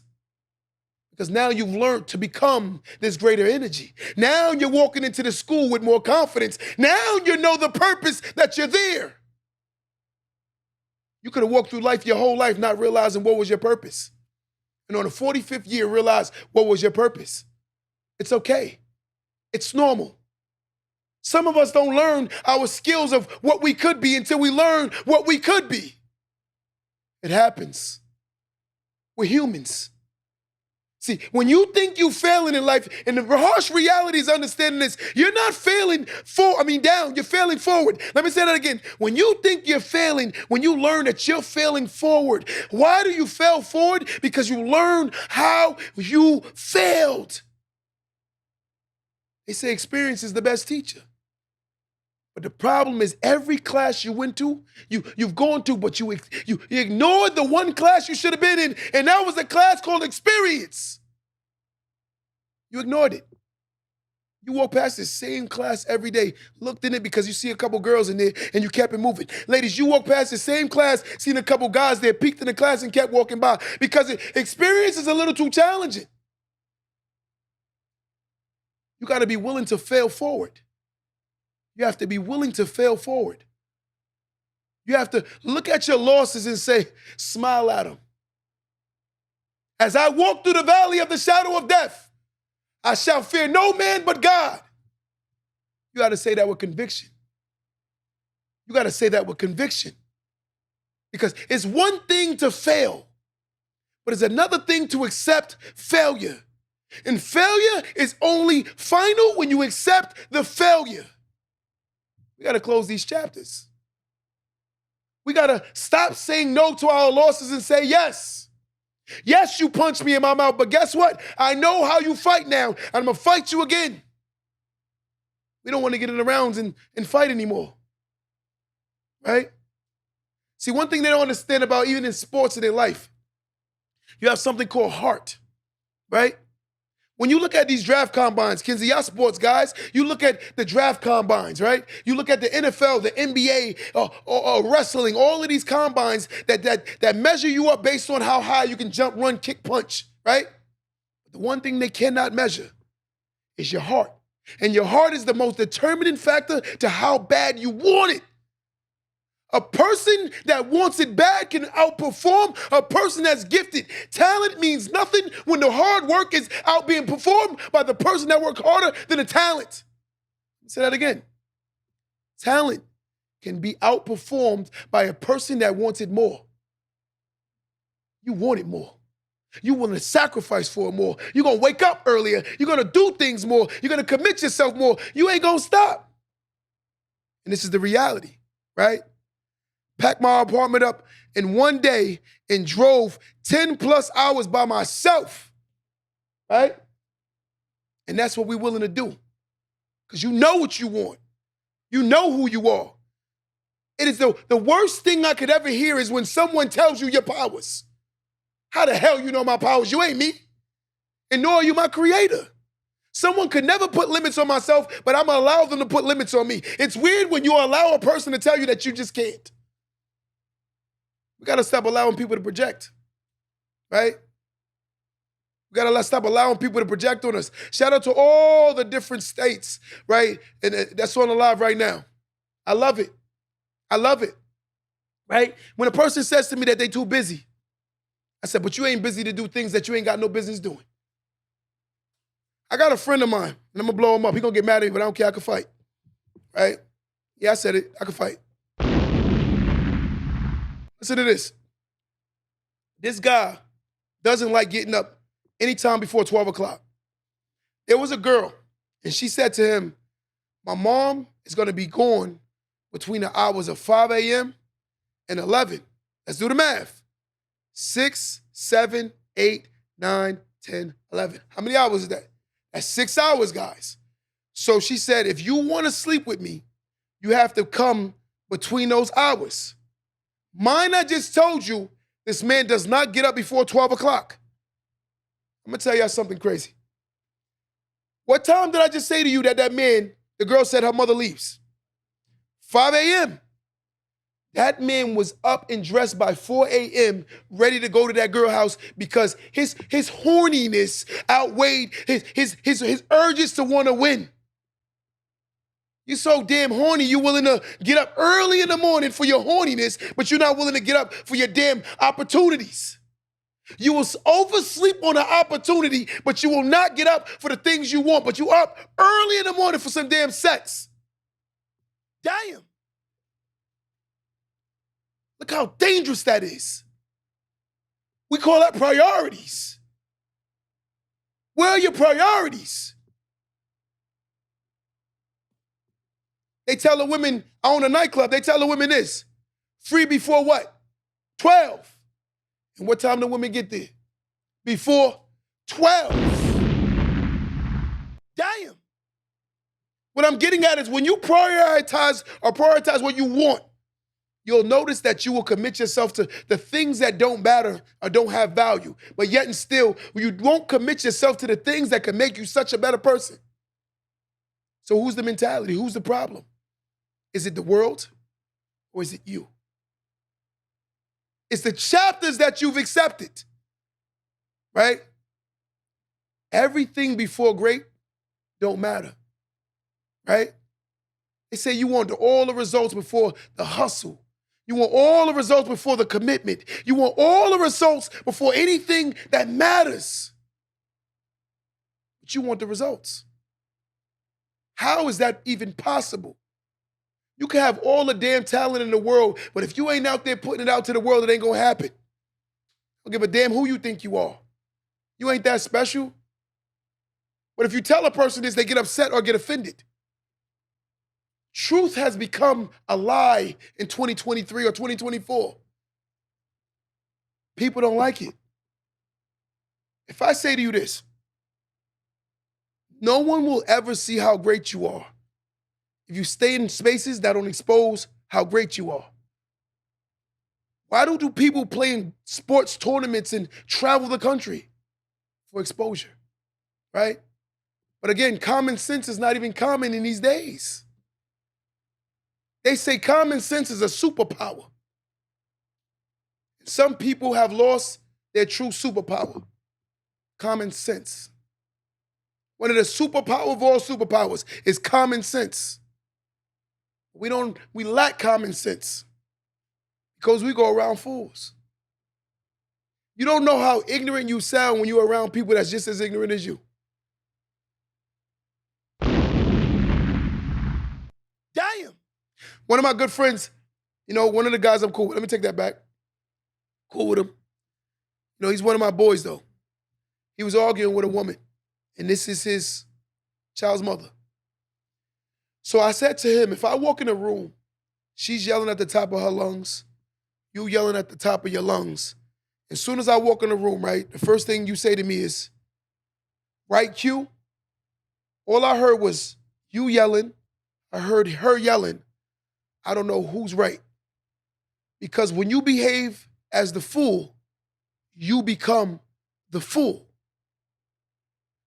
Because now you've learned to become this greater energy. Now you're walking into the school with more confidence. Now you know the purpose that you're there. You could have walked through life your whole life not realizing what was your purpose. And on the 45th year, realize what was your purpose. It's okay. It's normal. Some of us don't learn our skills of what we could be until we learn what we could be. It happens. We're humans. See, when you think you're failing in life, and the harsh reality is understanding this, you're not failing down, you're failing forward. Let me say that again. When you think you're failing, when you learn that you're failing forward, why do you fail forward? Because you learn how you failed. They say experience is the best teacher. But the problem is every class you went to, you've gone to, but you ignored the one class you should have been in, and that was a class called experience. You ignored it. You walk past the same class every day, looked in it because you see a couple girls in there, and you kept it moving. Ladies, you walk past the same class, seen a couple guys there, peeked in the class and kept walking by because experience is a little too challenging. You got to be willing to fail forward. You have to be willing to fail forward. You have to look at your losses and say, smile at them. As I walk through the valley of the shadow of death, I shall fear no man but God. You got to say that with conviction. You got to say that with conviction. Because it's one thing to fail, but it's another thing to accept failure. And failure is only final when you accept the failure. We got to close these chapters. We got to stop saying no to our losses and say yes. Yes, you punched me in my mouth, but guess what? I know how you fight now, and I'm going to fight you again. We don't want to get in the rounds and fight anymore, right? See, one thing they don't understand about even in sports in their life, you have something called heart, right? When you look at these draft combines, Kenzie, y'all sports guys, you look at the draft combines, right? You look at the NFL, the NBA, or wrestling, all of these combines that measure you up based on how high you can jump, run, kick, punch, right? The one thing they cannot measure is your heart. And your heart is the most determining factor to how bad you want it. A person that wants it bad can outperform a person that's gifted. Talent means nothing when the hard work is out being performed by the person that worked harder than the talent. Say that again. Talent can be outperformed by a person that wants it more. You want it more. You're willing to sacrifice for it more. You're going to wake up earlier. You're going to do things more. You're going to commit yourself more. You ain't going to stop. And this is the reality, right? Packed my apartment up in one day and drove 10 plus hours by myself, right? And that's what we're willing to do. Because you know what you want. You know who you are. It is the worst thing I could ever hear is when someone tells you your powers. How the hell you know my powers? You ain't me. And nor are you my creator. Someone could never put limits on myself, but I'm going to allow them to put limits on me. It's weird when you allow a person to tell you that you just can't. We got to stop allowing people to project, right? We got to stop allowing people to project on us. Shout out to all the different states, right? And that's on the live right now. I love it. I love it, right? When a person says to me that they too busy, I said, but you ain't busy to do things that you ain't got no business doing. I got a friend of mine, and I'm going to blow him up. He going to get mad at me, but I don't care. I can fight, right? Yeah, I said it. I can fight. Listen to this. This guy doesn't like getting up anytime before 12 o'clock. There was a girl, and she said to him, my mom is going to be gone between the hours of 5 a.m. and 11. Let's do the math. 6, 7, 8, 9, 10, 11. How many hours is that? That's 6 hours, guys. So she said, if you want to sleep with me, you have to come between those hours. Mine, I just told you, this man does not get up before 12 o'clock. I'm going to tell y'all something crazy. What time did I just say to you that man, the girl said her mother leaves? 5 a.m. That man was up and dressed by 4 a.m., ready to go to that girl house because his horniness outweighed his urges to want to win. You're so damn horny, you're willing to get up early in the morning for your horniness, but you're not willing to get up for your damn opportunities. You will oversleep on an opportunity, but you will not get up for the things you want, but you up early in the morning for some damn sex. Damn. Look how dangerous that is. We call that priorities. Where are your priorities? They tell the women, I own a nightclub, they tell the women this, free before what? 12. And what time do women get there? Before 12. Damn. What I'm getting at is when you prioritize what you want, you'll notice that you will commit yourself to the things that don't matter or don't have value. But yet and still, you won't commit yourself to the things that can make you such a better person. So who's the mentality? Who's the problem? Is it the world or is it you? It's the chapters that you've accepted, right? Everything before great don't matter, right? They say you want all the results before the hustle. You want all the results before the commitment. You want all the results before anything that matters. But you want the results. How is that even possible? You can have all the damn talent in the world, but if you ain't out there putting it out to the world, it ain't gonna happen. Don't give a damn who you think you are. You ain't that special. But if you tell a person this, they get upset or get offended. Truth has become a lie in 2023 or 2024. People don't like it. If I say to you this, no one will ever see how great you are if you stay in spaces that don't expose how great you are. Why do people play in sports tournaments and travel the country? For exposure, right? But again, common sense is not even common in these days. They say common sense is a superpower. Some people have lost their true superpower, common sense. One of the superpower of all superpowers is common sense. We lack common sense because we go around fools. You don't know how ignorant you sound when you're around people that's just as ignorant as you. Damn. One of my good friends, one of the guys I'm cool with, let me take that back. Cool with him. He's one of my boys though. He was arguing with a woman, and this is his child's mother. So I said to him, if I walk in a room, she's yelling at the top of her lungs, you yelling at the top of your lungs. As soon as I walk in the room, right, the first thing you say to me is, right, Q? All I heard was you yelling. I heard her yelling. I don't know who's right. Because when you behave as the fool, you become the fool.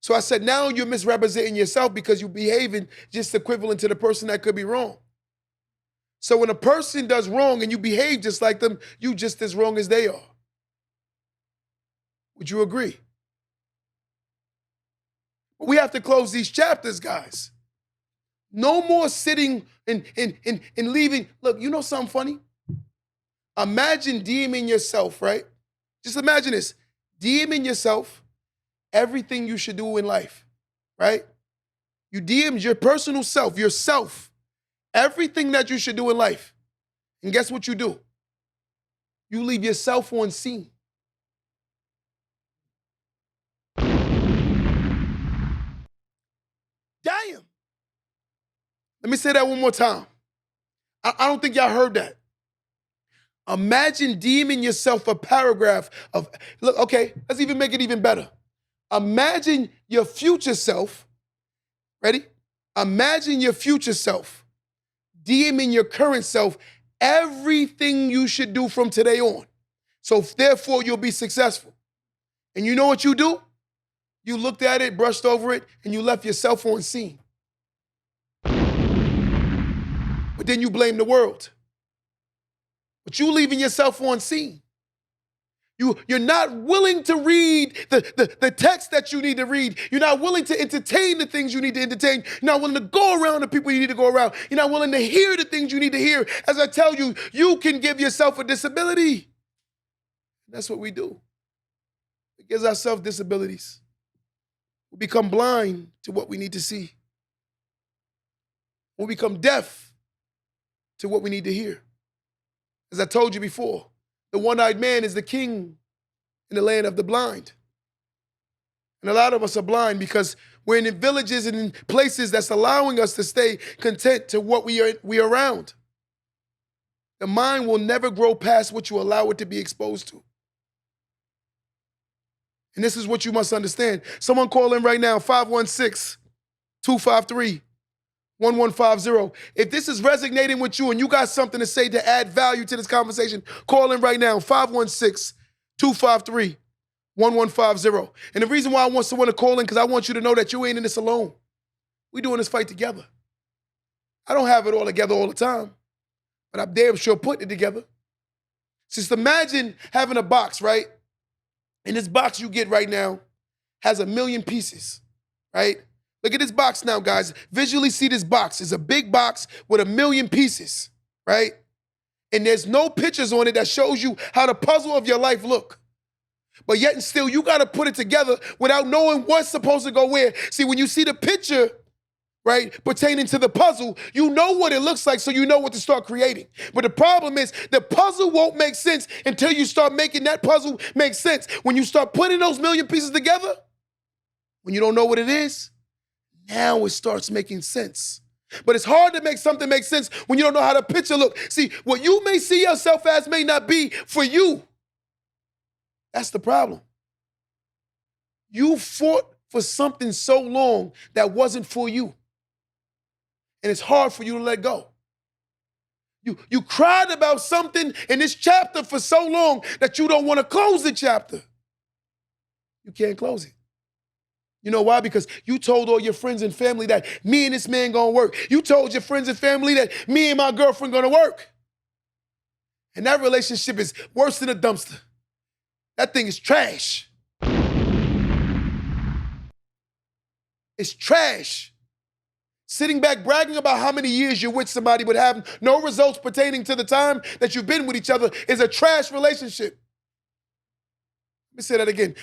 So I said, now you're misrepresenting yourself because you're behaving just equivalent to the person that could be wrong. So when a person does wrong and you behave just like them, you just as wrong as they are. Would you agree? We have to close these chapters, guys. No more sitting and leaving. Look, you know something funny? Imagine DMing yourself, right? Just imagine this. DMing yourself everything you should do in life, right? You DM your personal self, yourself, everything that you should do in life. And guess what you do? You leave yourself on scene. Damn. Let me say that one more time. I don't think y'all heard that. Imagine DMing yourself a paragraph of, look, okay, let's even make it even better. Imagine your future self, ready? Imagine your future self DMing your current self everything you should do from today on. So therefore, you'll be successful. And you know what you do? You looked at it, brushed over it, and you left your cell phone seen. But then you blame the world. But you leaving your cell phone seen. You're not willing to read the text that you need to read. You're not willing to entertain the things you need to entertain. You're not willing to go around the people you need to go around. You're not willing to hear the things you need to hear. As I tell you, you can give yourself a disability. That's what we do. It gives ourselves disabilities. We become blind to what we need to see. We become deaf to what we need to hear. As I told you before, the one-eyed man is the king in the land of the blind. And a lot of us are blind because we're in villages and in places that's allowing us to stay content to what we are around. The mind will never grow past what you allow it to be exposed to. And this is what you must understand. Someone call in right now, 516-253-1150. If this is resonating with you and you got something to say to add value to this conversation, call in right now, 516-253-1150. And the reason why I want someone to call in, because I want you to know that you ain't in this alone. We're doing this fight together. I don't have it all together all the time, but I'm damn sure putting it together. Just imagine having a box, right? And this box you get right now has 1 million pieces, right? Look at this box now, guys. Visually see this box. It's a big box with 1 million pieces, right? And there's no pictures on it that shows you how the puzzle of your life look. But yet and still, you got to put it together without knowing what's supposed to go where. See, when you see the picture, right, pertaining to the puzzle, you know what it looks like, so you know what to start creating. But the problem is the puzzle won't make sense until you start making that puzzle make sense. When you start putting those 1 million pieces together, when you don't know what it is, now it starts making sense. But it's hard to make something make sense when you don't know how the picture looks. See, what you may see yourself as may not be for you. That's the problem. You fought for something so long that wasn't for you. And it's hard for you to let go. You cried about something in this chapter for so long that you don't want to close the chapter. You can't close it. You know why? Because you told all your friends and family that me and this man gonna work. You told your friends and family that me and my girlfriend gonna work. And that relationship is worse than a dumpster. That thing is trash. It's trash. Sitting back bragging about how many years you're with somebody but having no results pertaining to the time that you've been with each other is a trash relationship. Let me say that again.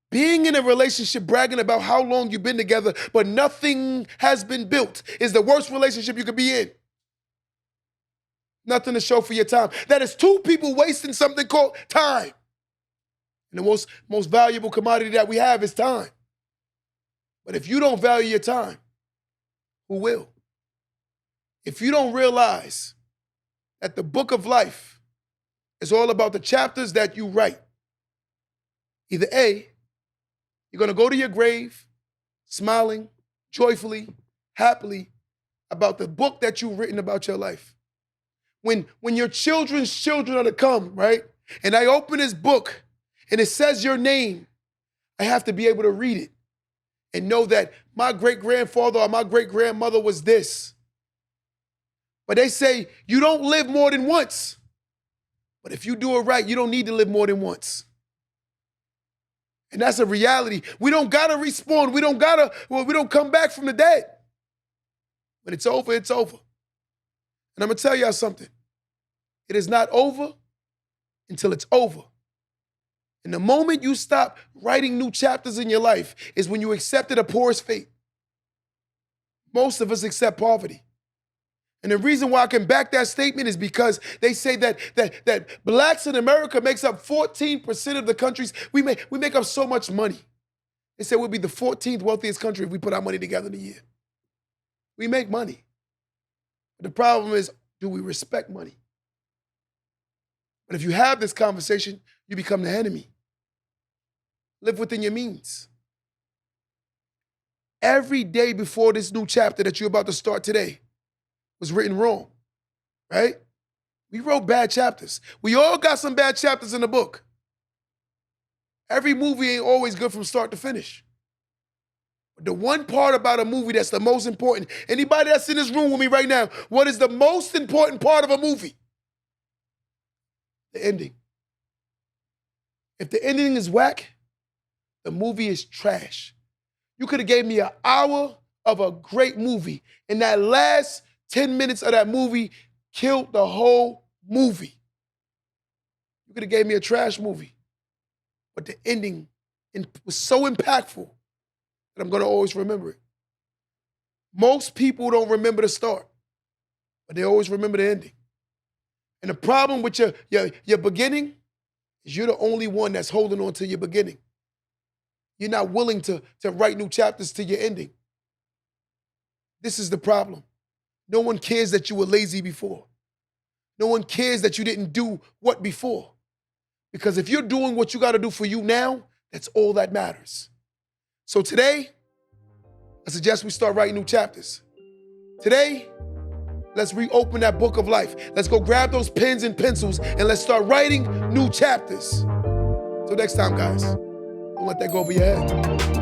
Being in a relationship bragging about how long you've been together but nothing has been built is the worst relationship you could be in. Nothing to show for your time. That is two people wasting something called time. And the most valuable commodity that we have is time. But if you don't value your time, who will? If you don't realize that the book of life is all about the chapters that you write, either A, you're going to go to your grave smiling, joyfully, happily about the book that you've written about your life. When your children's children are to come, right, and I open this book and it says your name, I have to be able to read it and know that my great-grandfather or my great-grandmother was this. But they say you don't live more than once. But if you do it right, you don't need to live more than once. And that's a reality. We don't gotta respawn. We don't come back from the dead. When it's over, it's over. And I'm gonna tell y'all something. It is not over until it's over. And the moment you stop writing new chapters in your life is when you accepted a poorest fate. Most of us accept poverty. And the reason why I can back that statement is because they say that blacks in America makes up 14% of the countries. We make up so much money. They say we'll be the 14th wealthiest country if we put our money together in a year. We make money. But the problem is, do we respect money? But if you have this conversation, you become the enemy. Live within your means. every day before this new chapter that you're about to start today was written wrong, right? We wrote bad chapters. We all got some bad chapters in the book. Every movie ain't always good from start to finish. But the one part about a movie that's the most important, anybody that's in this room with me right now, what is the most important part of a movie? The ending. If the ending is whack, the movie is trash. You could have gave me an hour of a great movie, and that last 10 minutes of that movie killed the whole movie. You could have gave me a trash movie, but the ending was so impactful that I'm going to always remember it. Most people don't remember the start, but they always remember the ending. And the problem with your beginning is you're the only one that's holding on to your beginning. You're not willing to write new chapters to your ending. This is the problem. No one cares that you were lazy before. No one cares that you didn't do what before. Because if you're doing what you got to do for you now, that's all that matters. So today, I suggest we start writing new chapters. Today, let's reopen that book of life. Let's go grab those pens and pencils and let's start writing new chapters. Till next time, guys. Don't let that go over your head.